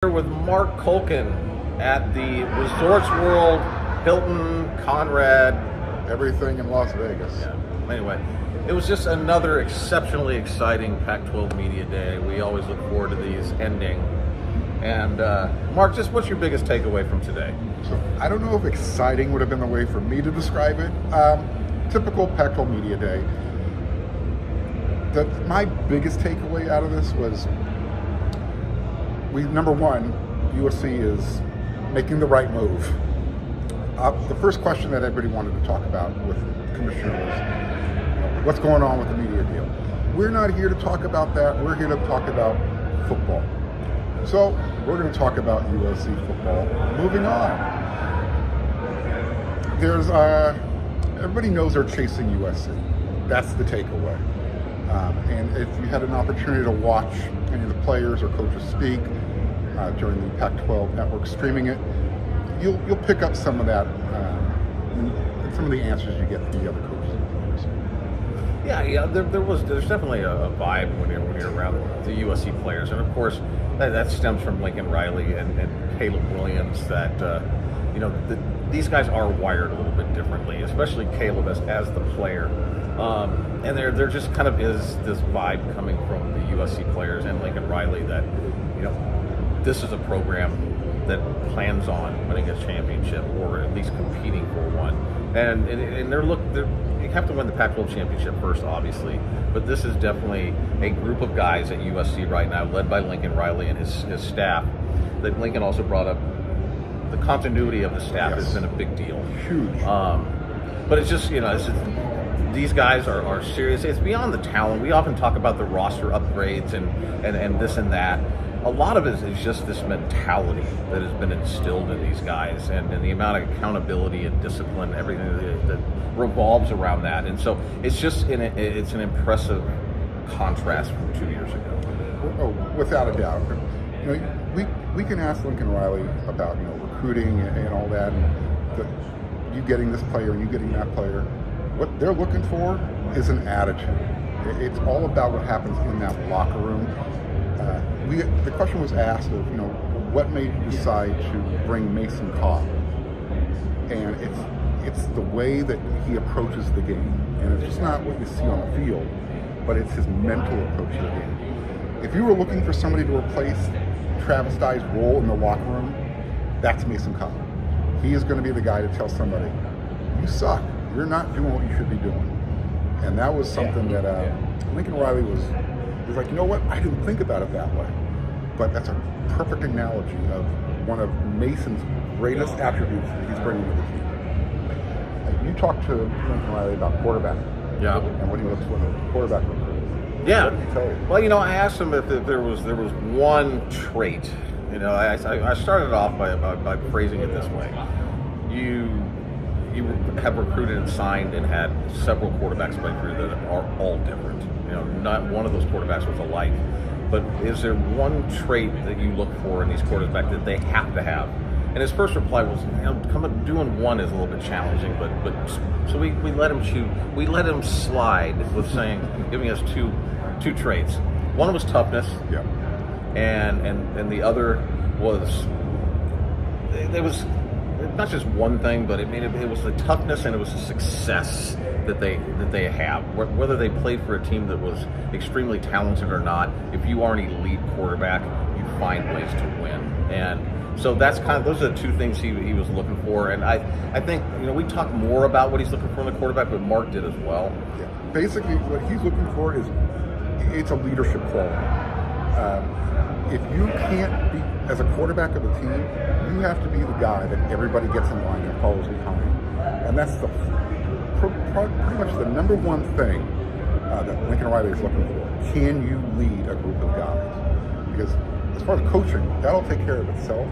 Here with Marc Kulkin at the Resorts World Hilton Conrad. Everything in Las Vegas. Yeah. Anyway, it was just another exceptionally exciting Pac-12 Media Day. We always look forward to these ending. And Marc, just what's your biggest takeaway from today? So I don't know if exciting would have been the way for me to describe it. Typical Pac-12 Media Day. My biggest takeaway out of this was number one, USC is making the right move. The first question that everybody wanted to talk about with the commissioner was, what's going on with the media deal? We're not here to talk about that. We're here to talk about football. So we're going to talk about USC football. Moving on. Everybody knows they're chasing USC. That's the takeaway. And if you had an opportunity to watch any of the players or coaches speak during the Pac-12 network streaming it, you'll pick up some of that, some of the answers you get from the other coaches. Yeah. There's definitely a vibe when you're around the USC players, and of course that stems from Lincoln Riley and Caleb Williams. That these guys are wired a little bit differently, especially Caleb as the player. And there just kind of is this vibe coming from the USC players and Lincoln Riley that, this is a program that plans on winning a championship or at least competing for one. And you have to win the Pac-12 championship first, obviously, but this is definitely a group of guys at USC right now, led by Lincoln Riley and his staff. That Lincoln also brought up the continuity of the staff has been a big deal. Huge. But it's just, these guys are serious. It's beyond the talent. We often talk about the roster upgrades and this and that. A lot of it is just this mentality that has been instilled in these guys and the amount of accountability and discipline, everything that revolves around that. And so it's it's an impressive contrast from 2 years ago. Oh, without a doubt. We can ask Lincoln Riley about recruiting and all that, and you getting this player and you getting that player. What they're looking for is an attitude. It's all about what happens in that locker room. The question was asked of, what made you decide to bring Mason Cobb? And it's the way that he approaches the game. And it's just not what you see on the field, but it's his mental approach to the game. If you were looking for somebody to replace Travis Dye's role in the locker room, that's Mason Cobb. He is going to be the guy to tell somebody, you suck. You're not doing what you should be doing. And that was something that Lincoln Riley was like, you know what? I didn't think about it that way. But that's a perfect analogy of one of Mason's greatest attributes that he's bringing to the team. You talked to Lincoln Riley about quarterback. Yeah. And what he looks for in a quarterback recruit. Yeah. What did he tell you? Well, I asked him if there was one trait. I started off by phrasing it this way. You have recruited and signed and had several quarterbacks play for you that are all different. Not one of those quarterbacks was alike. But is there one trait that you look for in these quarterbacks that they have to have? And his first reply was, doing one is a little bit challenging, but so we let him choose. We let him slide with giving us two traits. One was toughness. Yeah. And the other was it was not just one thing, but it was the toughness and it was the success that they have. Whether they played for a team that was extremely talented or not, if you are an elite quarterback, you find ways to win. And so those are the two things he was looking for. And I think we talk more about what he's looking for in the quarterback, but Marc did as well. Yeah. Basically, what he's looking for it's a leadership quality. If you can't be, as a quarterback of a team, you have to be the guy that everybody gets in line and follows behind. And that's pretty much the number one thing that Lincoln Riley is looking for. Can you lead a group of guys? Because as far as coaching, that'll take care of itself.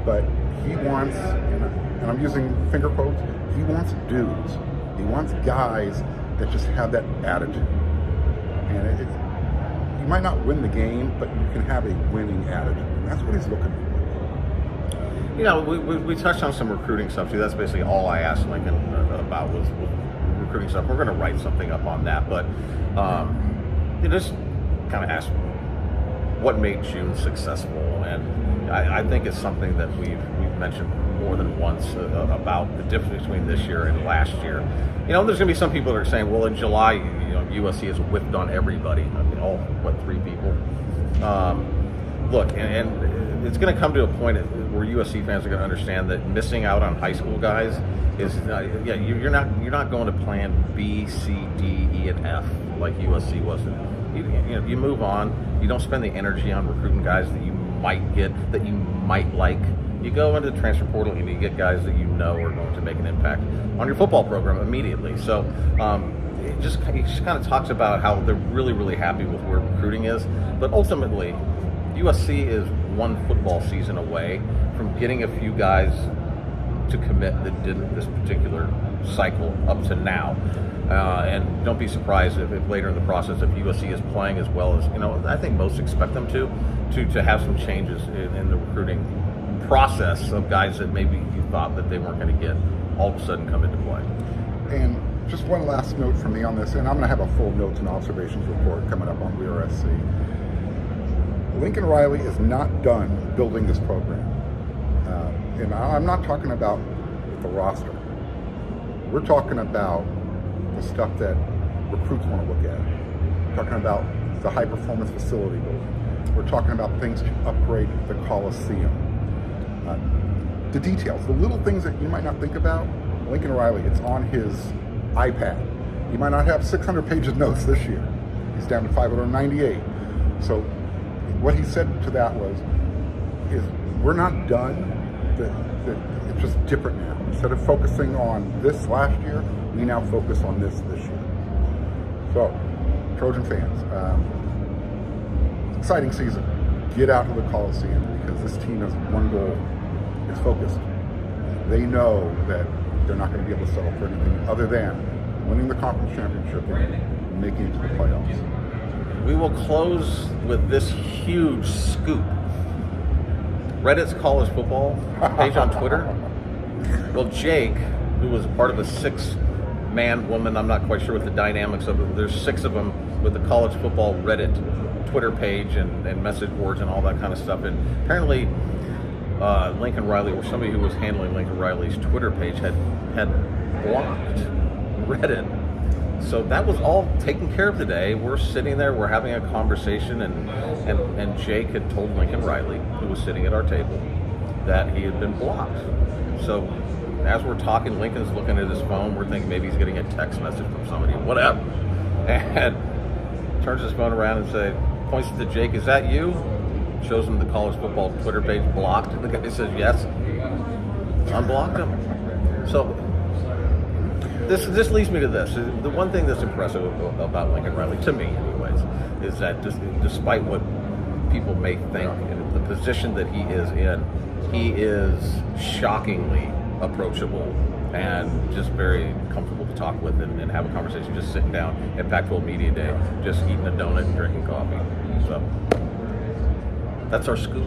But he wants, and I'm using finger quotes, he wants dudes. He wants guys that just have that attitude. And you might not win the game, but you can have a winning attitude. And that's what he's looking for. We touched on some recruiting stuff too. That's basically all I asked Lincoln about was recruiting stuff. We're going to write something up on that, but just kind of ask what made June successful, and I think it's something that we've mentioned more than once about the difference between this year and last year. You know, there's going to be some people that are saying, well, in July, you know, USC has whipped on everybody. I mean, all, what, 3 people? Look, and it's going to come to a point where USC fans are going to understand that missing out on high school guys is, yeah, you're not going to plan B, C, D, E, and F like USC wasn't. You move on. You don't spend the energy on recruiting guys that you might get, that you might like. You go into the transfer portal and you get guys that you know are going to make an impact on your football program immediately. So it just kind of talks about how they're really, really happy with where recruiting is. But ultimately, USC is one football season away from getting a few guys to commit that didn't this particular cycle up to now. And don't be surprised if later in the process, if USC is playing as well as, you know, I think most expect them to have some changes in the recruiting process of guys that maybe you thought that they weren't going to get all of a sudden come into play. And just one last note from me on this, and I'm going to have a full notes and observations report coming up on WeAreSC. Lincoln Riley is not done building this program. And I'm not talking about the roster. We're talking about the stuff that recruits want to look at. We're talking about the high-performance facility building. We're talking about things to upgrade the Coliseum. The details, the little things that you might not think about. Lincoln Riley, it's on his iPad. He might not have 600 pages of notes this year. He's down to 598. So what he said to that was, we're not done. It's just different now. Instead of focusing on this last year, we now focus on this year. So, Trojan fans, exciting season. Get out to the Coliseum because this team has one goal. It's focused. They know that they're not going to be able to settle for anything other than winning the conference championship and making it to the playoffs. We will close with this huge scoop. Reddit's college football page on Twitter. Well, Jake, who was part of a 6-man woman, I'm not quite sure what the dynamics of it. There's 6 of them with the college football Reddit Twitter page and message boards and all that kind of stuff. And apparently, Lincoln Riley, or somebody who was handling Lincoln Riley's Twitter page, had blocked Reddit. So that was all taken care of today. We're sitting there, we're having a conversation, and Jake had told Lincoln Riley, who was sitting at our table, that he had been blocked. So as we're talking, Lincoln's looking at his phone. We're thinking maybe he's getting a text message from somebody, whatever. And turns his phone around and points to Jake, "Is that you?" Shows him the college football Twitter page blocked. And the guy says, "Yes." Unblocked him. So this leads me to this. The one thing that's impressive about Lincoln Riley, to me anyways, is that despite what people may think and the position that he is shockingly approachable and just very comfortable to talk with and have a conversation, just sitting down at Pac-12 Media Day, just eating a donut and drinking coffee. So that's our scoop.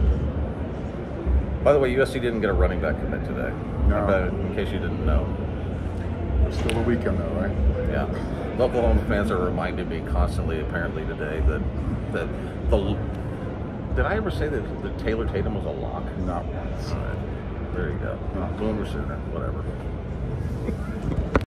By the way, USC didn't get a running back commit today. No. In case you didn't know. There's still a weekend though, right? Yeah. Oklahoma fans are reminding me constantly, apparently today, that did I ever say that Taylor Tatum was a lock? Not once. All right. There you go. Boomer Sooner, whatever.